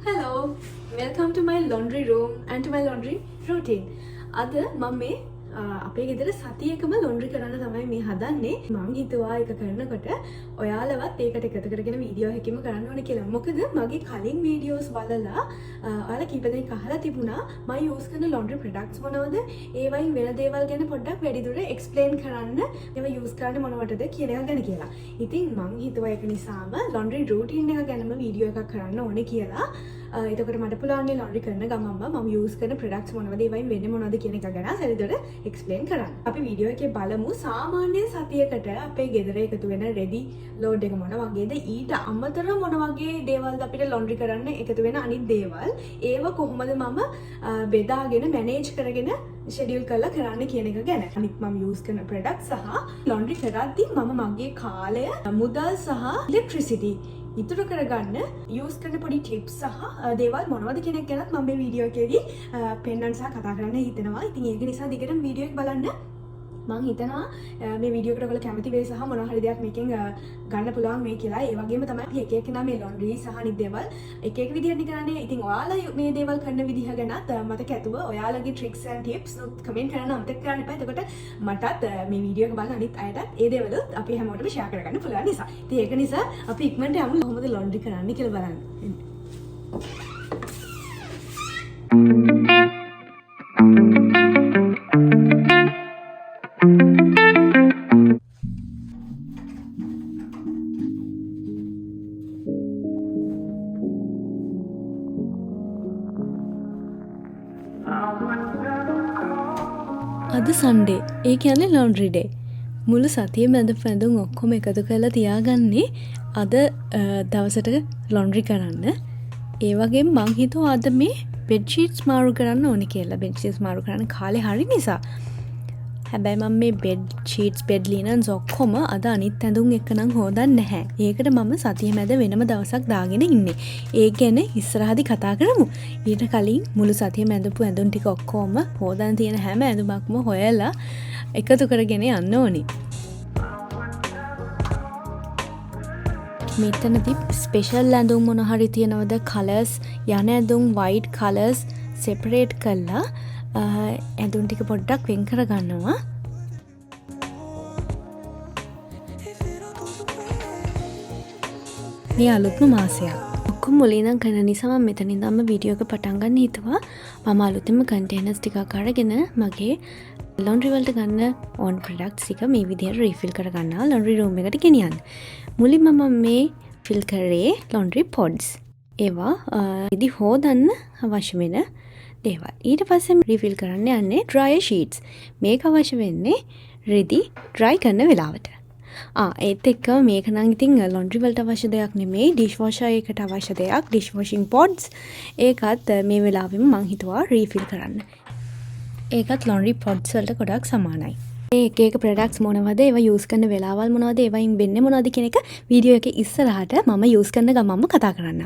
Hello, welcome to my laundry room and to my laundry routine. අද මම මේ අපේ ගෙදර සතියකම laundry කරන්න තමයි මේ හදන්නේ. මම හිතුවා ඒක කරනකොට ඔයාලවත් ඒකට එකතු කරගෙන වීඩියෝ එකකින්ම කරන්න ඕනේ කියලා. මොකද මගේ කලින් වීඩියෝස් බලලා ඔයාලා කීප දෙනෙක් අහලා තිබුණා මම යූස් කරන laundry products මොනවද? ඒ වයින් වෙන දේවල් ගැන පොඩ්ඩක් වැඩිදුර explain කරන්න. ඒවා යූස් කරන්න මොනවටද කියන එක ගැන කියලා. ඉතින් මම හිතුවා ඒක නිසාම laundry routine එක ගැනම වීඩියෝ එකක් කරන්න ඕනේ කියලා. එතකොට මට පුළුවන් laundry කරන ගමන්ම මම යූස් කරන products මොනවද ඒ වයින් වෙන්නේ මොනවද කියන එක ගැන සැලදොර explain කරන්න. අපි වීඩියෝ එකේ බලමු සාමාන්‍ය සතියකට අපේ ගෙදර එකතු වෙන ready load එක මොන වගේද ඊට අමතරව මොන වගේ දේවල්ද අපිට laundry කරන්න එකතු වෙන අනිත් දේවල් ඒව කොහොමද මම බෙදාගෙන manage කරගෙන schedule කරලා කරන්න කියන එක ගැන. අනිත් මම use කරන products සහ laundry කරද්දී මම මගේ කාලය මුදල් සහ electricity ඉතුරු කරගන්න යූස් කරන පොඩි ටිප්ස් සහ දේවල් මොනවද කියන එක ගැනත් මම මේ වීඩියෝ එකේදී පෙන්වන්න සහ කතා කරන්න හිතනවා. ඉතින් ඒක නිසා දිගටම වීඩියෝ එක බලන්න. මම හිතනවා මේ වීඩියෝ එකට ඔයගොල්ලෝ කැමති වෙයි සහ මොනවා හරි දෙයක් මේකෙන් ගන්න පුළුවන් මේ කියලා. ඒ වගේම තමයි අපි එක එකනා මේ laundry සහ අනිත් දේවල් එක එක විදිහට කරන්නේ. ඉතින් ඔයාලා මේ දේවල් කරන විදිහ ගැනත් මතක ඇතුව ඔයාලගේ tricks and tips කමෙන්ට් කරන්න අමතක කරන්න එපා. එතකොට මටත් මේ වීඩියෝ එක බලන අනිත් අයටත් ඒ දේවල් අපි හැමෝටම share කරගන්න පුළුවන් නිසා. ඉතින් ඒක නිසා අපි ඉක්මනට යමු කොහොමද laundry කරන්නේ කියලා බලන්න. අද සන්ඩේ ඒ කියන්නේ laundry day. මුළු සතිය මැද පැඳුම් ඔක්කොම එකතු කරලා තියාගන්නේ අද දවසට laundry කරන්න. ඒ වගේම මං හිතුවා අද මේ bed sheets මාරු කරන්න ඕනේ කියලා. bed sheets මාරු කරන්න කාලේ හරි නිසා. හැබැයි මම මේ bed sheets bed linens ඔක්කොම අද අනිත් ඇඳුම් එක නම් හොදන්නේ නැහැ. ඒකට මම සතිය මැද වෙනම දවසක් දාගෙන ඉන්නේ. ඒ ගැන ඉස්සරහදී කතා කරමු. ඊට කලින් මුළු සතිය මැදපු ඇඳුම් ටික ඔක්කොම හොදන්න තියෙන හැම ඇඳුමක්ම හොයලා එකතු කරගෙන යන්න ඕනේ. මෙතනදී ස්පෙෂල් ඇඳුම් මොන හරි තියෙනවද කලර්ස් යන ඇඳුම් white colors separate කරලා ඇඳුම් ටික පොඩ්ඩක් වෙන් කර ගන්නවා. මේ අලුත්ම මාසයක්. ඔක්කොම මුලින්ම කරන නිසා මම මෙතන ඉඳන්ම වීඩියෝ එක පටන් ගන්න හිතුවා. මම අලුතෙන්ම කන්ටේනර්ස් ටිකක් අරගෙන මගේ laundry වලට ගන්න on products ටික මේ විදිහට refill කර ගන්නවා laundry room එකට ගෙනියන්න. මුලින්ම මම මේ fill කරේ laundry pods. ඒවා ඉදි හොදන්න අවශ්‍ය වෙන දේවල්. ඊට පස්සේ රිෆිල් කරන්න යන්නේ dryer sheets. මේක අවශ්‍ය වෙන්නේ රෙදි dry කරන වෙලාවට. ඒත් එක්කම මේක නම් ඉතින් laundry වලට අවශ්‍ය දෙයක් නෙමෙයි. dishwasher එකට අවශ්‍ය දෙයක්. dishwashing pods. ඒකත් මේ වෙලාවෙම මං හිතුවා රිෆිල් කරන්න. ඒකත් laundry pods වලට ගොඩක් සමානයි. මේ එක එක products මොනවද ඒවා use කරන වෙලාවල් මොනවද ඒවයින් වෙන්නේ මොනවද කියන එක වීඩියෝ එකේ ඉස්සරහට මම use කරන ගමන්ම කතා කරන්න.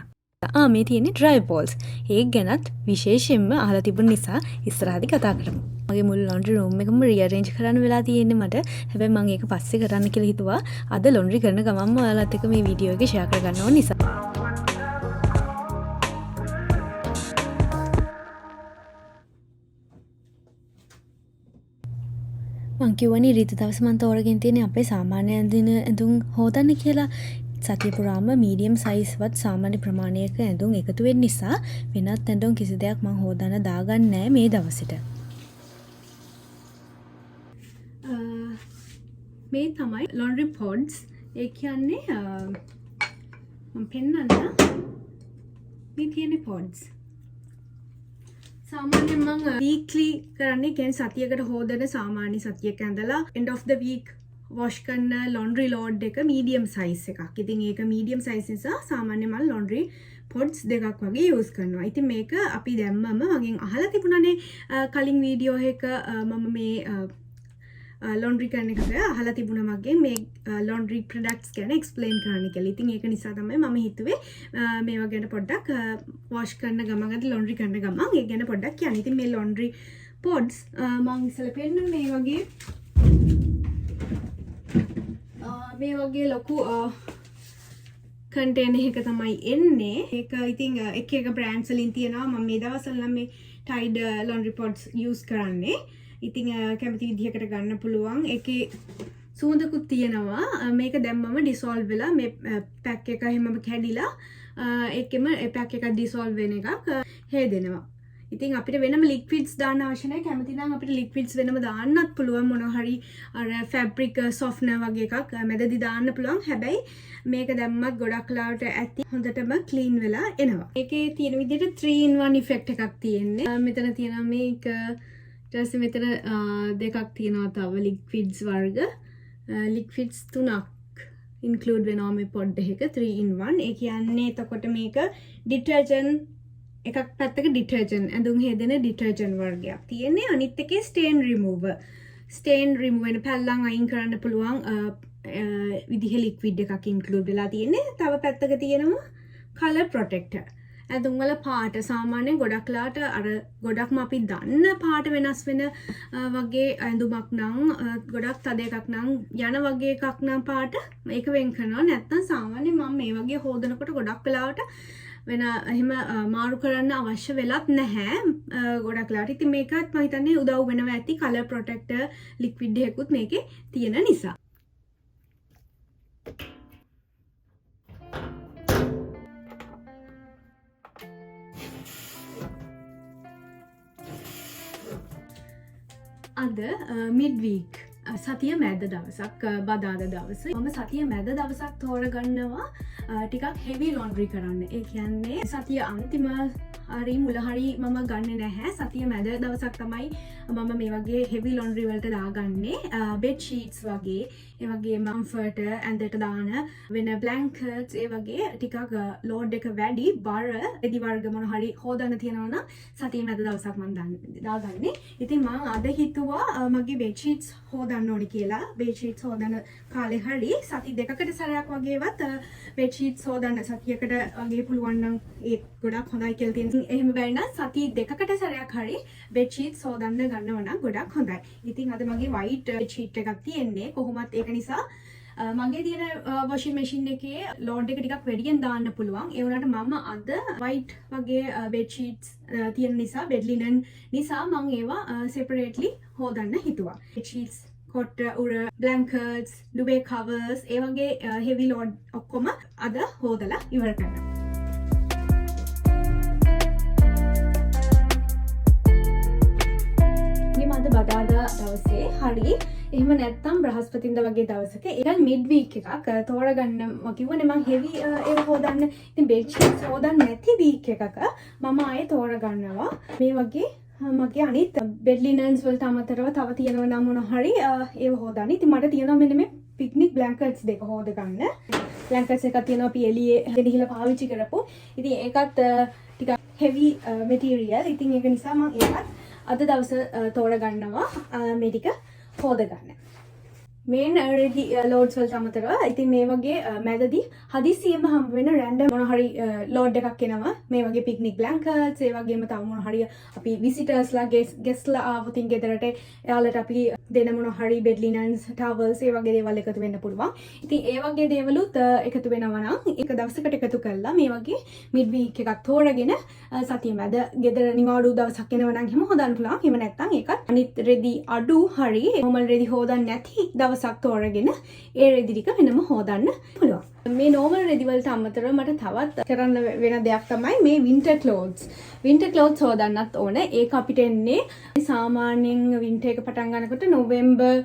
මේ තියෙන්නේ dry balls. ඒක ගැනත් විශේෂයෙන්ම අහලා තිබුණ නිසා ඉස්සරහදී කතා කරමු. මගේ මුළු laundry room එකම rearrange කරන්න වෙලා තියෙන්නේ මට. හැබැයි මම ඒක පස්සේ කරන්න කියලා හිතුවා. අද laundry කරන ගමන්ම ඔයාලත් එක්ක මේ වීඩියෝ එක share කරගන්න ඕන නිසා. මං කියවනේ ඊට දවස් මම තෝරගෙන තියෙන්නේ අපේ සාමාන්‍ය ඇඳුම් හොදන්න කියලා. සතිය පුරාම මීඩියම් සයිස් වත් සාමාන්‍ය ප්‍රමාණයක ඇඳුම් එකතු වෙන්න නිසා වෙනත් ඇඳුම් කිසි දෙයක් මම හොදන්න දාගන්නේ නැහැ මේ දවසට. මේ තමයි laundry pods. ඒ කියන්නේ මම පෙන්නන්න මේ තියෙන pods. සාමාන්‍යයෙන් මම weekly කරන්නේ කියන්නේ සතියකට හොදන සාමාන්‍ය සතියක ඇඳලා end of the week wash කරන laundry load එක medium size එකක්. ඉතින් ඒක medium size නිසා සාමාන්‍යයෙන් මම laundry pods දෙකක් වගේ use කරනවා. ඉතින් මේක අපි දැම්මම මගෙන් අහලා තිබුණානේ කලින් වීඩියෝ එක මම මේ laundry කරන එකට අහලා තිබුණා මගෙන් මේ laundry products ගැන explain කරන්න කියලා. ඉතින් ඒක නිසා තමයි මම හිතුවේ මේවා ගැන පොඩ්ඩක් wash කරන ගමන් laundry කරන ගමන් ඒක ගැන පොඩ්ඩක් කියන්න. ඉතින් මේ laundry pods මම ඉස්සෙල්ලා පෙන්නන මේ වගේ ලොකු කන්ටේනර් එක තමයි එන්නේ. ඒක ඉතින් එක එක බ්‍රෑන්ඩ්ස් වලින් තියෙනවා. මම මේ දවස්වල නම් මේ Tide laundry pods use කරන්නේ. ඉතින් කැමති විදිහකට ගන්න පුළුවන්. ඒකේ සුවඳකුත් තියෙනවා. මේක දැම්මම ඩිසෝල්ව් වෙලා මේ පැක් එක හැමම කැඩිලා ඒකෙම පැක් එක ඩිසෝල්ව් වෙන එකක් හේදෙනවා. ඉතින් අපිට වෙනම ලික්විඩ්ස් දාන්න අවශ්‍ය නැහැ. කැමති නම් අපිට ලික්විඩ්ස් වෙනම දාන්නත් පුළුවන්. මොනවා හරි අර ෆැබ්‍රික් සොෆ්ටනර් වගේ එකක් මැදදී දාන්න පුළුවන්. හැබැයි මේක දැම්මත් ගොඩක් ලාවට ඇති හොඳටම ක්ලීන් වෙලා එනවා. ඒකේ තියෙන විදිහට 3 in 1 ඉෆෙක්ට් එකක් තියෙන්නේ. මෙතන තියෙනවා මේක ඊට පස්සේ මෙතන දෙකක් තියෙනවා තව ලික්විඩ්ස් වර්ග. ලික්විඩ්ස් 3ක් ඉන්ක්ලූඩ් වෙනවා මේ පොඩ් එක 3 in 1. ඒ කියන්නේ එතකොට මේක ඩිටර්ජන්ට් එකක් පැත්තක ඩිටර්ජන්ට් ඇඳුම් හේදෙන ඩිටර්ජන්ට් වර්ගයක් තියෙන්නේ. අනිත් එකේ ස්ටේන් රිමූවර්. ස්ටේන් රිමූව් වෙන පැල්ලම් අයින් කරන්න පුළුවන් විදිහ ලික්විඩ් එකක් ඉන්ක්ලූඩ් වෙලා තියෙන්නේ. තව පැත්තක තියෙනවා කලර් ප්‍රොටෙක්ටර්. ඇඳුම් වල පාට සාමාන්‍යයෙන් ගොඩක් ලාට අර ගොඩක්ම අපි දන්න පාට වෙනස් වෙන වගේ ඇඳුමක් නම් ගොඩක් තද එකක් නම් යන වගේ එකක් නම් පාට මේක වෙන් කරනවා. නැත්නම් සාමාන්‍යයෙන් මම මේ වගේ හොදනකොට ගොඩක් වෙලාවට වෙන එහෙම මාරු කරන්න අවශ්‍ය වෙලත් නැහැ ගොඩක් ලාට. ඉතින් මේකත් මම හිතන්නේ උදව් වෙනවා ඇති කලර් ප්‍රොටෙක්ටර් ලික්විඩ් එකකුත් මේකේ තියෙන නිසා. අද මිඩ් වීක් සතිය මැද දවසක් බදාද දවස. මම සතිය මැද දවසක් තෝරගන්නවා ටිකක් හෙවි ලොන්ඩ්‍රි කරන්න. ඒ කියන්නේ සතිය අන්තිම හරි මුල හරි මම ගන්නෙ නැහැ. සතිය මැද දවසක් තමයි මම මේ වගේ හෙවි ලොන්ඩ්‍රි වලට දාගන්නේ. බෙඩ් ෂීට්ස් වගේ, ඒ වගේ කම්ෆර්ට් ඇඳට දාන වෙන බ්ලැන්කට්ස්, ඒ වගේ ටිකක් ලෝඩ් එක වැඩි බර රෙදි වර්ග මොන හරි හොදන්න තියෙනවා නම් සතිය මැද දවසක් මම දාගන්නේ. ඉතින් මම අද හිතුවා මගේ බෙඩ් ෂීට්ස් හොදන්න ඕනි කියලා. බෙඩ් ෂීට්ස් හොදන කාලේ හරි සති දෙකකට සැරයක් වගේවත් බෙඩ් ෂීට්ස් හොදන්න සතියකට වගේ පුළුවන් නම් ඒ ගොඩක් හොඳයි කියලා තියෙනවා. එහෙම බැරි නම් සති දෙකකට සැරයක් හරි බෙඩ් ෂීට්ස් හොදන්න ගන්නවා නම් ගොඩක් හොඳයි. ඉතින් අද මගේ වයිට් බෙඩ් ෂීට් එකක් තියෙන්නේ. කොහොමත් ඒක නිසා මගේ තියෙන වොෂින් මැෂින් එකේ ලෝඩ් එක ටිකක් වැඩියෙන් දාන්න පුළුවන්. ඒ වුණාට මම අද වයිට් වගේ බෙඩ් ෂීට්ස් තියෙන නිසා බෙඩ් ලිනන් නිසා මම ඒවා සෙපරේට්ලි හොදන්න හිතුවා. බෙඩ් ෂීට්ස් කොට උර බ්ලැන්කට්ස් ඩුවේ කවර්ස් ඒ වගේ හෙවි ලෝඩ් ඔක්කොම අද හොදලා ඉවර කරනවා. අද බදාදා දවසේ හරි එහෙම නැත්නම් බ්‍රහස්පතින්දා වගේ දවසක ඒක මිඩ් වීක් එකක් තෝරගන්න මම කිව්වනේ මම හෙවි ඒක හොදන්න. ඉතින් බෙඩ් ෂීට්ස් හොදන්න නැති වීක් එකක මම ආයේ තෝරගන්නවා මේ වගේ මගේ අනිත් බෙඩ් ලිනන්ස් වලට අමතරව තව තියෙනවා නම් මොන හරි ඒව හොදන්න. ඉතින් මට තියෙනවා මෙන්න මේ පික්නික් බ්ලැන්කට්ස් දෙක හොදගන්න. බ්ලැන්කට්ස් එකක් තියෙනවා අපි එළියේ ගෙනහිලා පාවිච්චි කරපු. ඉතින් ඒකත් ටිකක් හෙවි මැටීරියල්. ඉතින් ඒක නිසා මම ඒකත් අද දවස තෝරගන්නවා මේ ටික හොදගන්න. මේන් රෙදි ලෝඩ්ස් වලට අමතරව ඉතින් මේ වගේ මැදදී හදිස්සියෙම හම්බ වෙන රැන්ඩම් මොන හරි ලෝඩ් එකක් එනවා. මේ වගේ පික්නික් බ්ලැන්කට්ස් ඒ වගේම තව මොන හරි අපි විසිටර්ස්ලා ගෙස්ලා ආවොත් ගෙදරට එයාලට අපි දෙන මොන හරි බෙඩ් ලිනන්ස් ටවල්ස් ඒ වගේ දේවල් එකතු වෙන්න පුළුවන්. ඉතින් ඒ වගේ දේවලුත් එකතු වෙනවා නම් එක දවසකට එකතු කරලා මේ වගේ මිඩ් වීක් එකක් තෝරගෙන සතිය මැද ගෙදර නිවාඩු දවසක් එනවා නම් එහෙම හොදන්න පුළුවන්. එහෙම නැත්නම් ඒකත් අනිත් රෙදි අඩු හරි normal රෙදි හොදන්න නැති දවසක් තෝරගෙන ඒ රෙදි ටික වෙනම හොදන්න පුළුවන්. මේ normal රෙදි වලට අමතරව මට තවත් කරන්න වෙන දෙයක් තමයි මේ winter clothes. winter clothes හොදන්නත් ඕන. ඒක අපිට එන්නේ සාමාන්‍යයෙන් winter එක පටන් ගන්නකොට නොවැම්බර්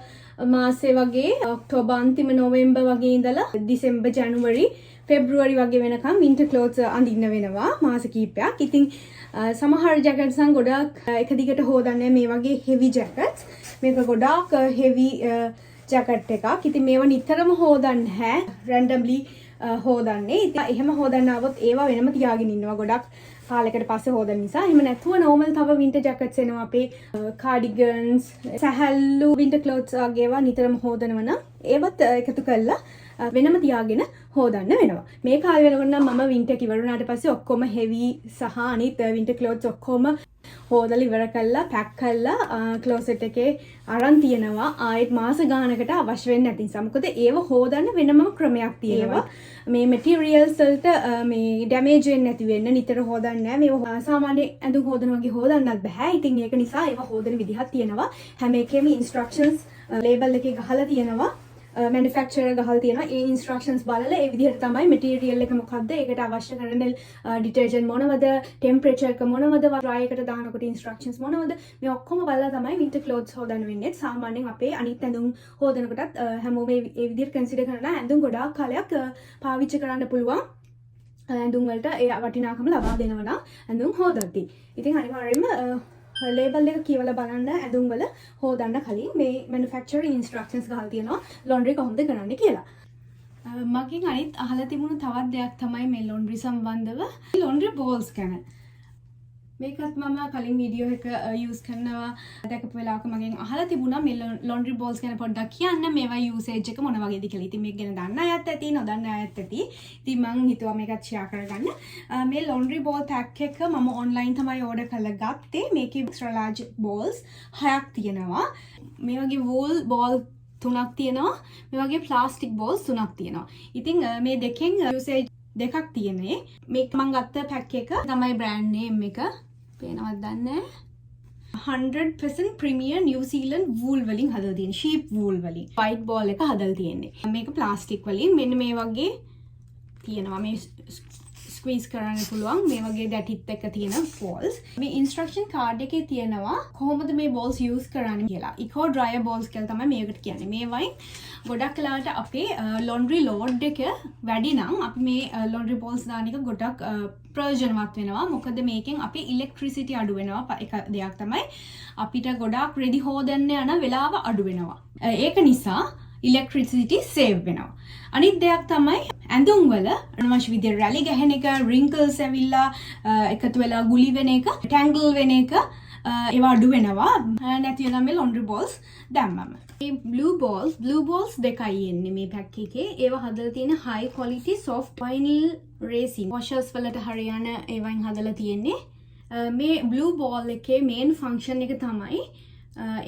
මාසේ වගේ ඔක්තෝබර් අන්තිම නොවැම්බර් වගේ ඉඳලා දෙසැම්බර් ජනවාරි ෆෙබ්‍රුවරි වගේ වෙනකම් winter clothes අඳින්න වෙනවා මාස කිහිපයක්. ඉතින් සමහර ජැකට්ස් නම් ගොඩක් එක දිගට හොදන්නේ මේ වගේ heavy jackets. මේක ගොඩාක් heavy ජැකට් එකක්. ඉතින් මේවා නිතරම හොදන්න නැහැ. randomly හොදන්නේ. ඉතින් එහෙම හොදන්න આવොත් ඒවා වෙනම තියාගෙන ඉන්නවා ගොඩක් කාලයකට පස්සේ හොදන නිසා. එහෙම නැතුව normal තව winter jackets එනවා අපේ cardigans සැහැල්ලු winter clothes වගේ ඒවා නිතරම හොදනවා නම් ඒවත් එකතු කරලා වෙනම තියාගෙන හොදන්න වෙනවා. මේ කාලේ වෙනකොට නම් මම winter එක ඉවර වුණාට පස්සේ ඔක්කොම heavy සහ අනිත් winter clothes ඔක්කොම හොදලා ඉවර කළා පැක් කළා ක්ලෝසෙට් එකේ අරන් තියනවා ආයෙත් මාස ගානකට අවශ්‍ය වෙන්නේ නැති නිසා. මොකද ඒව හොදන්න වෙනම ක්‍රමයක් තියෙනවා. මේ මැටීරියල්ස් වලට මේ ඩැමේජ් වෙන්නේ නැති වෙන්න නිතර හොදන්නේ නැහැ. මේව සාමාන්‍ය ඇඳුම් හොදන වගේ හොදන්නත් බෑ. ඉතින් ඒක නිසා ඒව හොදන විදිහක් තියෙනවා. හැම එකේම ඉන්ස්ට්‍රක්ෂන්ස් ලේබල් එකේ ගහලා තියෙනවා. මැනුෆැක්චරර් ගහලා තියෙනවා. ඒ ඉන්ස්ට්‍රක්ෂන්ස් බලලා ඒ විදිහට තමයි මැටීරියල් එක මොකද්ද, ඒකට අවශ්‍ය කරන ඩිටර්ජන්ට් මොනවද, ටෙම්පරේචර් එක මොනවද, ඩ්‍රයි එකට දානකොට ඉන්ස්ට්‍රක්ෂන්ස් මොනවද, මේ ඔක්කොම බලලා තමයි වින්ටර් ක්ලොත්ස් හොදන්න වෙන්නේ. සාමාන්‍යයෙන් අපේ අනිත් ඇඳුම් හොදනකොටත් හැමෝම ඒ විදිහට කන්සිඩර් කරනවා. ඇඳුම් ගොඩාක් කාලයක් පාවිච්චි කරන්න පුළුවන්. ඇඳුම් වලට ඒ වටිනාකම ලබා දෙනවා නම් ඇඳුම් හොදද්දී. ඉතින් අනිවාර්යයෙන්ම ලේබල් එක කියවලා බලන්න ඇඳුම් වල හොදන්න කලින් මේ මැනුෆැක්චරර් ඉන්ස්ට්‍රක්ෂන්ස් ගහලා තියෙනවා ලොන්ඩ්‍රි කොහොමද කරන්න කියලා. මගෙන් අනිත් අහලා තිබුණු තවත් දෙයක් තමයි මේ ලොන්ඩ්‍රි සම්බන්ධව ලොන්ඩ්‍රි බෝල්ස් ගැන. මේකත් මම කලින් වීඩියෝ එක යූස් කරනවා දැකපු වෙලාවක මගෙන් අහලා තිබුණා මේ ලොන්ඩ්‍රි බෝල්ස් ගැන පොඩ්ඩක් කියන්න, මේවා යූසේජ් එක මොන වගේද කියලා. ඉතින් මේක ගැන දන්න අයත් ඇති, නොදන්න අයත් ඇති. ඉතින් මම හිතුවා මේකත් ෂෙයා කරගන්න. මේ ලොන්ඩ්‍රි බෝල් පැක් එක මම ඔන්ලයින් තමයි ඕඩර් කරලා ගත්තේ. මේකේ එක්ස්ට්‍රා ලාර්ජ් බෝල්ස් 6ක් තියෙනවා. මේ වගේ වූල් බෝල් 3ක් තියෙනවා. මේ වගේ ප්ලාස්ටික් බෝල්ස් 3ක් තියෙනවා. ඉතින් මේ දෙකෙන් යූසේජ් දෙකක් තියෙන්නේ. මේක මම ගත්ත පැක් එක තමයි බ්‍රෑන්ඩ් නේම් එක. පේනවද දන්නේ 100% ප්‍රීමියර් නිව්සීලන්ඩ් වූල් වලින් හදලා තියෙන ෂීප් වූල් වලින් වයිට් බෝල් එක හදලා තියෙන්නේ. මේක ප්ලාස්ටික් වලින් මෙන්න මේ වගේ තියෙනවා. මේ ස්ක්වීස් කරන්න පුළුවන් මේ වගේ දැටිත් එක තියෙන බෝල්ස්. මේ ඉන්ස්ට්‍රක්ෂන් කාඩ් එකේ තියෙනවා කොහොමද මේ බෝල්ස් යූස් කරන්නේ කියලා. ඉකෝ ඩ්‍රයර් බෝල්ස් කියලා තමයි මේකට කියන්නේ. මේ වයින් ගොඩක් වෙලාවට අපේ ලොන්ඩ්‍රි ලෝඩ් එක වැඩි නම් අපි මේ ලොන්ඩ්‍රි බෝල්ස් දාන එක ගොඩක් ප්‍රයෝජනවත් වෙනවා. මොකද මේකෙන් අපේ ඉලෙක්ට්‍රිසිටි අඩු වෙනවා. එක දෙයක් තමයි අපිට ගොඩාක් රෙදි හොදන්න යන වෙලාව අඩු වෙනවා. ඒක නිසා ඉලෙක්ට්‍රිසිටි සේව් වෙනවා. අනිත් දෙයක් තමයි ඇඳුම් වල අනවශ්‍ය විදිහට රැලි ගැහෙන එක, රින්කල්ස් ඇවිල්ලා එකතු වෙලා ගුලි වෙන එක, ටැන්ගල් වෙන එක ඒවා අඩු වෙනවා. නැති වෙනවා මේ ලොන්ඩ්‍රි බෝල්ස් දැම්මම. මේ බ්ලූ බෝල්ස් දෙකයි එන්නේ මේ පැක් එකේ. ඒවා හදලා තියෙන high quality soft vinyl resin washers වලට හරියන ඒවායින් හදලා තියෙන්නේ. මේ බ්ලූ බෝල් එකේ main function එක තමයි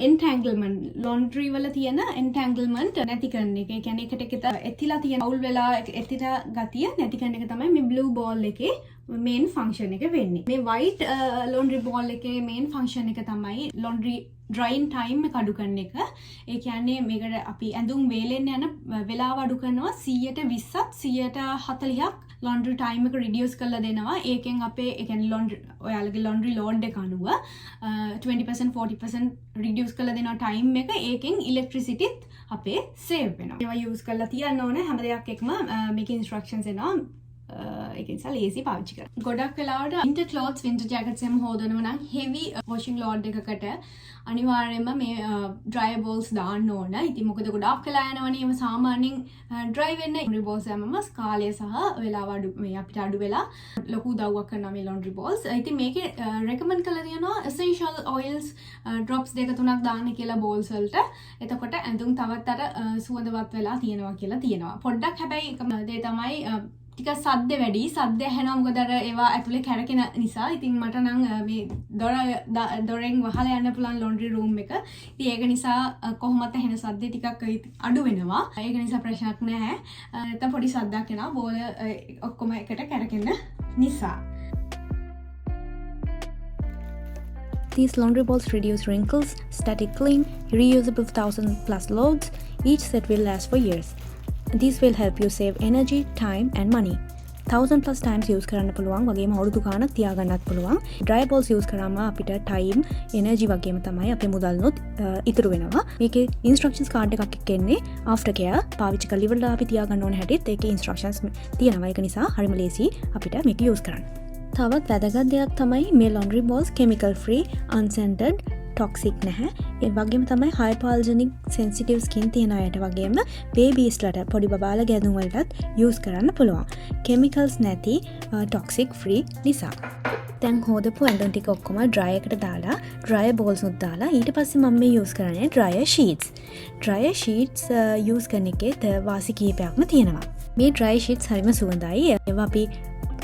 entanglement, laundry වල තියෙන entanglement නැති කරන එක. ඒ කියන්නේ එකට එකට ඇතිලා තියෙන අවුල් වෙලා ඇතිට ගතිය නැති කරන එක තමයි මේ blue ball එකේ main function එක වෙන්නේ. මේ white laundry ball එකේ main function එක තමයි laundry drying time එක අඩු කරන එක. ඒ කියන්නේ මේකට අපි ඇඳුම් වේලෙන්න යන වෙලාව අඩු කරනවා 120ත් 140ක් laundry time එක reduce කරලා දෙනවා. ඒකෙන් අපේ ඒ කියන්නේ laundry ඔයාලගේ laundry load එක අනුව 20% 40% reduce කරලා දෙනවා time එක. ඒකෙන් electricity අපේ save වෙනවා. ඒවා use කරලා තියන්න ඕනේ හැම දෙයක් එකම මේකේ instructions එනවා. ඒක නිසා ලේසි පාවිච්චි කරන්න. ගොඩක් වෙලාවට winter clothes, winter jackets එහෙම හොදනවා නම් heavy washing load එකකට අනිවාර්යයෙන්ම මේ dryer balls දාන්න ඕන. ඉතින් මොකද ගොඩාක් වෙලා යනවනේ ඒව සාමාන්‍යයෙන් dry වෙන්න laundry balls හැමම කාලය සහ වෙලාව අඩු මේ අපිට අඩු වෙලා ලොකු උදව්වක් කරනවා මේ laundry balls. ඉතින් මේකේ recommend කරලා තියෙනවා essential oils drops 2-3ක් දාන්න කියලා balls වලට. එතකොට ඇඳුම් තවත් අර සුවඳවත් වෙලා තියෙනවා කියලා තියෙනවා. පොඩ්ඩක් හැබැයි දේ තමයි ටික සද්ද වැඩි. සද්ද ඇහෙනවා මොකද අර ඒවා ඇතුලේ කැරකෙන නිසා. ඉතින් මට නම් මේ දොරෙන් වහලා යන්න පුළුවන් laundry room එක. ඉතින් ඒක නිසා කොහොමත් ඇහෙන සද්දේ ටිකක් අඩු වෙනවා. ඒක නිසා ප්‍රශ්නයක් නැහැ. නැත්නම් පොඩි සද්දයක් එනවා බෝල ඔක්කොම එකට කැරකෙන නිසා. These laundry balls reduce wrinkles, static clean, reusable 1000+ loads. Each set will last for years. These will help you save energy, time and money. 1000+ times use කරන්න පුළුවන් වගේම අවුරුදු ගාණක් තියාගන්නත් පුළුවන්. dry balls use කරාම අපිට time, energy වගේම තමයි අපේ මුදල්නොත් ඉතුරු වෙනවා. මේකේ instructions card එකක් එන්නේ after care පාවිච්චි කරලා ඉවරලා අපි තියාගන්න ඕන හැටිත් ඒකේ instructions තියෙනවා. ඒක නිසා හරිම ලේසි අපිට මේක use කරන්න. තවත් වැදගත් දෙයක් තමයි මේ laundry balls chemical free, unscented, toxic නැහැ. ඒ වගේම තමයි hypoallergenic sensitive skin තියෙන අයට වගේම babies ලට පොඩි බබාලා ගැඳුම් වලටත් use කරන්න පුළුවන්. chemicals නැති toxic free නිසා. දැන් හොදපු ඇඳුම් ටික ඔක්කොම dryer එකට දාලා dryer balls උත් දාලා ඊට පස්සේ මම මේ use කරන්නේ dryer sheets. dryer sheets use කරන එකේ වාසි කීපයක්ම තියෙනවා. මේ dryer sheets හරිම සුවඳයි. ඒවා අපි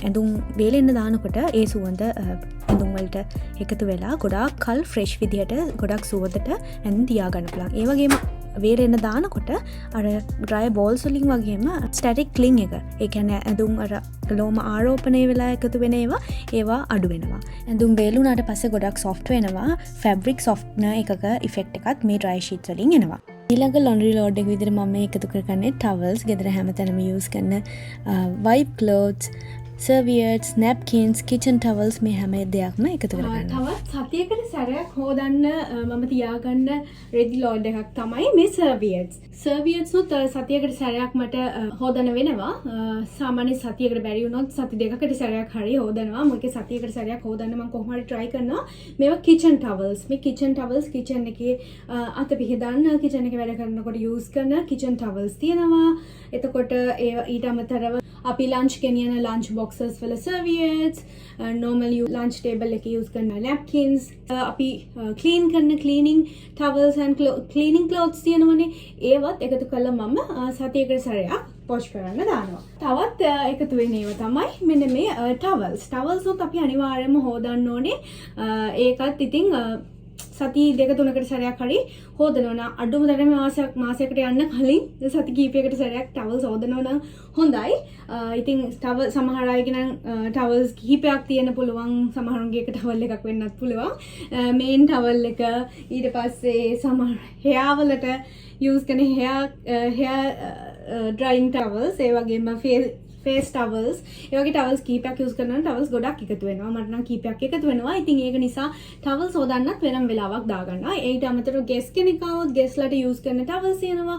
ඇඳුම් වේලෙන්න දානකොට ඒ සුවඳ ඇඳුම්වලට එකතු වෙලා ගොඩාක් කල් ෆ්‍රෙෂ් විදිහට ගොඩක් සුවඳට ඇඳුම් තියාගන්න පුළුවන්. ඒ වගේම වේරෙන්න දානකොට අර ඩ්‍රයි බෝල්ස් වලින් වගේම ස්ටැටික් ක්ලින් එක. ඒ කියන්නේ ඇඳුම් අර ලෝම ආරෝපණය වෙලා එකතු වෙන ඒවා අඩු වෙනවා. ඇඳුම් වේලුණාට පස්සේ ගොඩක් සොෆ්ට් වෙනවා. ෆැබ්‍රික් සොෆ්ට්නර් එකක ඉෆෙක්ට් එකත් මේ ඩ්‍රයි ෂීට්ස් වලින් එනවා. ඊළඟ ලොන්ඩරි ලෝඩ් එක විදිහට මම එකතු කරගන්නේ ටවල්ස්. ගෙදර හැමතැනම යූස් කරන වයිප් ක්ලෝත්ස්, සර්වියට්ස්, නැප්කින්ස්, කිචන් ටවල්ස් මේ හැම දෙයක්ම එකතු කරගන්න. තවත් සතියකට සැරයක් හොදන්න මම තියාගන්න රෙදි ලෝඩ් එකක් තමයි මේ සර්වියට්ස්. සර්වියට්ස් උත් සතියකට සැරයක් මට හොදන්න වෙනවා. සාමාන්‍ය සතියකට බැරි වුණොත් සති දෙකකට සැරයක් හරි හොදනවා. මොකද සතියකට සැරයක් හොදන්න මම කොහොම හරි try කරනවා. මේවා කිචන් ටවල්ස්. මේ කිචන් ටවල්ස් කිචන් එකේ අත පිහදන්න කිචන් එකේ වැඩ කරනකොට යූස් කරන කිචන් ටවල්ස් තියෙනවා. එතකොට ඒවා ඊට අමතරව අපි ලන්ච් ගෙනියන ලන්ච් බොක්සස් වල සර්වියට්ස්, normal lunch table එකේ use කරන napkins, අපි clean කරන cleaning towels and cleaning clothes තියෙනවනේ. ඒවත් එකතු කරලා මම සතියකට සැරයක් wash කරන්න දානවා. තවත් එකතු වෙන ඒවා තමයි මෙන්න මේ towels. towels උත් අපි අනිවාර්යයෙන්ම හොදන්න ඕනේ. ඒකත් ඉතින් සති දෙක තුනකට සැරයක් හරි හොදනවා නම් අඩුම තරමේ මාසයකට යන්න කලින් සති කීපයකට සැරයක් towels හොදනවා නම් හොඳයි. ඉතින් towel සමහර අයගේ නම් towels කිහිපයක් තියෙන්න පුළුවන්. සමහරුන්ගේ එක towel එකක් වෙන්නත් පුළුවන්. main towel එක ඊට පස්සේ සමහර hair වලට use කරන hair drying towels, ඒ වගේම face towels, ඒ වගේ towels කීපයක් use කරනවා. towels ගොඩක් එකතු වෙනවා. මට නම් කීපයක් එකතු වෙනවා. ඉතින් ඒක නිසා towels හොදන්නත් වෙනම වෙලාවක් දාගන්නවා. ඒකට අමතරව guest කෙනෙක් આવොත් guest ලට use කරන towels තියෙනවා.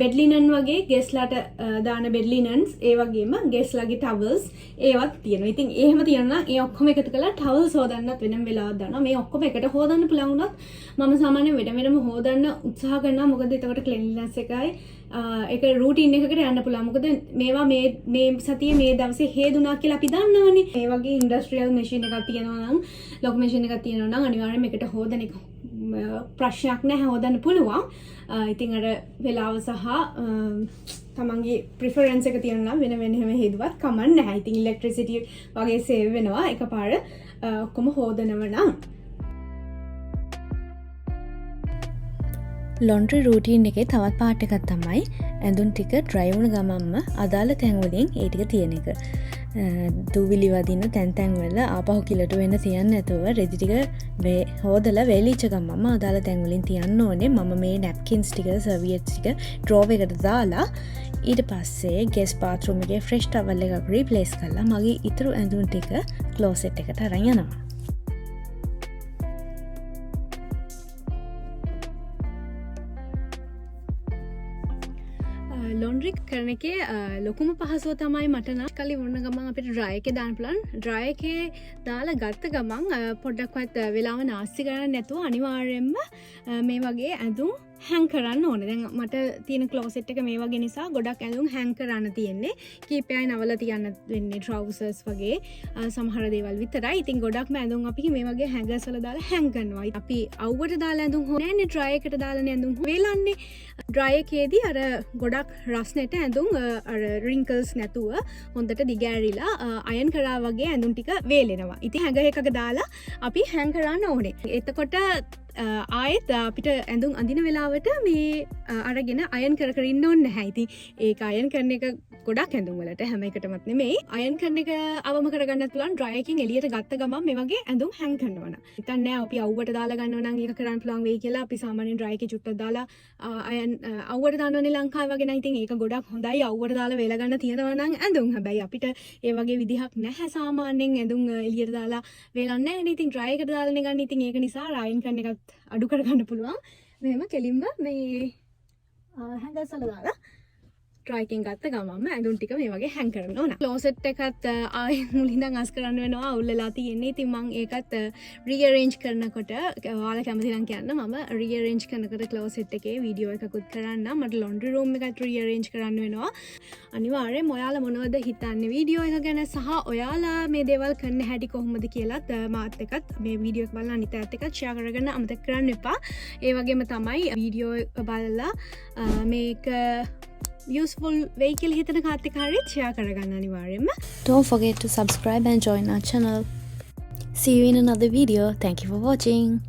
bed linen වගේ guest ලට දාන bed linens, ඒ වගේම guest ලගේ towels ඒවත් තියෙනවා. ඉතින් එහෙම තියෙනවා නම් ඒ ඔක්කොම එකතු කරලා towels හොදන්නත් වෙනම වෙලාවක් දානවා. මේ ඔක්කොම එකට හොදන්න පුළුවන් වුණොත් මම සාමාන්‍යයෙන් වෙනම හොදන්න උත්සාහ කරනවා. මොකද එතකොට cleanliness එකයි ඒක රූටීන් එකකට යන්න පුළුවන්. මොකද මේවා මේ සතියේ මේ දවසේ හේදුනා කියලා අපි දන්නවනේ. මේ වගේ ඉන්ඩස්ට්‍රියල් මැෂින් එකක් තියෙනවා නම්, ලොකු මැෂින් එකක් තියෙනවා නම් අනිවාර්යයෙන්ම එකට හොදන එක ප්‍රශ්නයක් නැහැ, හොදන්න පුළුවන්. ඉතින් අර වෙලාව සහ තමන්ගේ ප්‍රිෆරන්ස් එක තියෙනවා නම් වෙන එහෙම හේදුවත් කමක් නැහැ. ඉතින් ඉලෙක්ට්‍රිසිටි වගේ සේව් වෙනවා එකපාර ඔක්කොම හොදනව නම්. ලොන්ඩ්‍රි රූටීන් එකේ තවත් පාට් එකක් තමයි ඇඳුම් ටික ඩ්‍රයි වුණ ගමන්ම අදාළ තැන් වලින් ඒ ටික තියෙන එක. දූවිලි වදින තැන් වල ආපහු කිලට වෙන්න තියන්න නැතුව රෙදි ටික හොදලා වෙලිච්ච ගමන්ම අදාළ තැන් වලින් තියන්න ඕනේ. මම මේ නැප්කින්ස් ටික, සර්වියට්ස් ටික ඩ්‍රෝවර් එකට දාලා ඊට පස්සේ ගෙස් බාත්රූම් එකේ ෆ්‍රෙෂ් ටවල් එකක් රීප්ලේස් කරලා මගේ ඉතුරු ඇඳුම් ටික ක්ලෝසෙට් එකට අරන් යනවා. ලොන්ඩ්‍රි කරන එකේ ලොකුම පහසුව තමයි මට නම් කලින් වුණ ගමන් අපිට ඩ්‍රයි එකේ දාන්න පුළුවන්. ඩ්‍රයි එකේ දාලා ගත්ත ගමන් පොඩ්ඩක්වත් වෙලාව නාස්ති කරන්න නැතුව අනිවාර්යයෙන්ම මේ වගේ ඇඳුම් හැන් කරන්න ඕනේ. දැන් මට තියෙන ක්ලෝසෙට් එක මේ වගේ නිසා ගොඩක් ඇඳුම් හැන් කරන්න තියෙන්නේ. කීපයයි නවල තියන්න වෙන්නේ ට්‍රවුසර්ස් වගේ සමහර දේවල් විතරයි. ඉතින් ගොඩක්ම ඇඳුම් අපි මේ වගේ හැංගර්ස් වල දාලා හැන් කරනවා. අපි අවුවට දාලා ඇඳුම් හොයන්නේ ඩ්‍රයි එකට දාලානේ ඇඳුම් වේලන්නේ. ඩ්‍රයි එකේදී අර ගොඩක් රස්නෙට ඇඳුම් අර රින්කල්ස් නැතුව හොඳට දිගෑරිලා අයන් කරා වගේ ඇඳුම් ටික වේලෙනවා. ඉතින් හැඟ එකක දාලා අපි හැන් කරන්න ඕනේ. එතකොට ආයෙත් අපිට ඇඳුම් අඳින වෙලාවට මේ අරගෙන අයන් කර ඉන්න ඕනේ නැහැ. ඉතින් ඒක අයන් කරන එක ගොඩක් ඇඳුම් වලට හැම එකටමත් නෙමෙයි. අයන් කරන එක අවම කරගන්නත් පුළුවන්. ඩ්‍රයි එකකින් එළියට ගත්ත ගමන් මේ වගේ ඇඳුම් හැන් කරනවා නම්. හිතන්නේ නැහැ අපි අවුවට දාලා ගන්නවා නම් ඒක කරන්න පුළුවන් වෙයි කියලා. අපි සාමාන්‍යයෙන් ඩ්‍රයි එකේ චුට්ටක් දාලා අයන් අවුවට දානවනේ ලංකාවේ වගේ නම්. ඉතින් ඒක ගොඩක් හොඳයි. අවුවට දාලා වේල ගන්න තියෙනවා නම් ඇඳුම්. හැබැයි අපිට ඒ වගේ විදිහක් නැහැ සාමාන්‍යයෙන් ඇඳුම් එළියට දාලා වේලන්නේ නැහැ නේ. ඉතින් ඩ්‍රයි එකට දාලානේ ගන්න. ඉතින් ඒක නිසා අයන් කරන එකත් අඩු කරගන්න පුළුවන්. මෙහෙම කෙලින්ම මේ හැංගර්ස් වල දාලා ඩ්‍රයි එකෙන් ගත්ත ගමන්ම ඇඳුම් ටික මේ වගේ හැන් කරන්න ඕන. ක්ලෝසෙට් එකත් ආයෙ මුලින්දන් අස් කරන්න වෙනවා. අවුල් වෙලා තියෙන්නේ. ඉතින් මම ඒකත් රීඅරේන්ජ් කරනකොට ඔයාලා කැමති නම් කියන්න. මම රීඅරේන්ජ් කරනකොට ක්ලෝසෙට් එකේ වීඩියෝ එකකුත් කරන්න. මට ලොන්ඩ්‍රි රූම් එකත් රීඅරේන්ජ් කරන්න වෙනවා. අනිවාර්යයෙන් ඔයාලා මොනවද හිතන්නේ වීඩියෝ එක ගැන සහ ඔයාලා මේ දේවල් කරන්න හැටි කොහොමද කියලාත් මාත් එක්කත් මේ වීඩියෝ එක බලලා අනිත් අයත් එක්කත් ෂෙයා කරගෙන අමතක කරන්න එපා. ඒ වගේම තමයි වීඩියෝ එක බලලා මේක යස්ෆුල් වෙයි කියලා හිතන කාත් එක්ක හරියට ෂෙයා කරගන්න අනිවාර්යෙන්ම. Don't forget to subscribe and join our channel. See you in another video. Thank you for watching.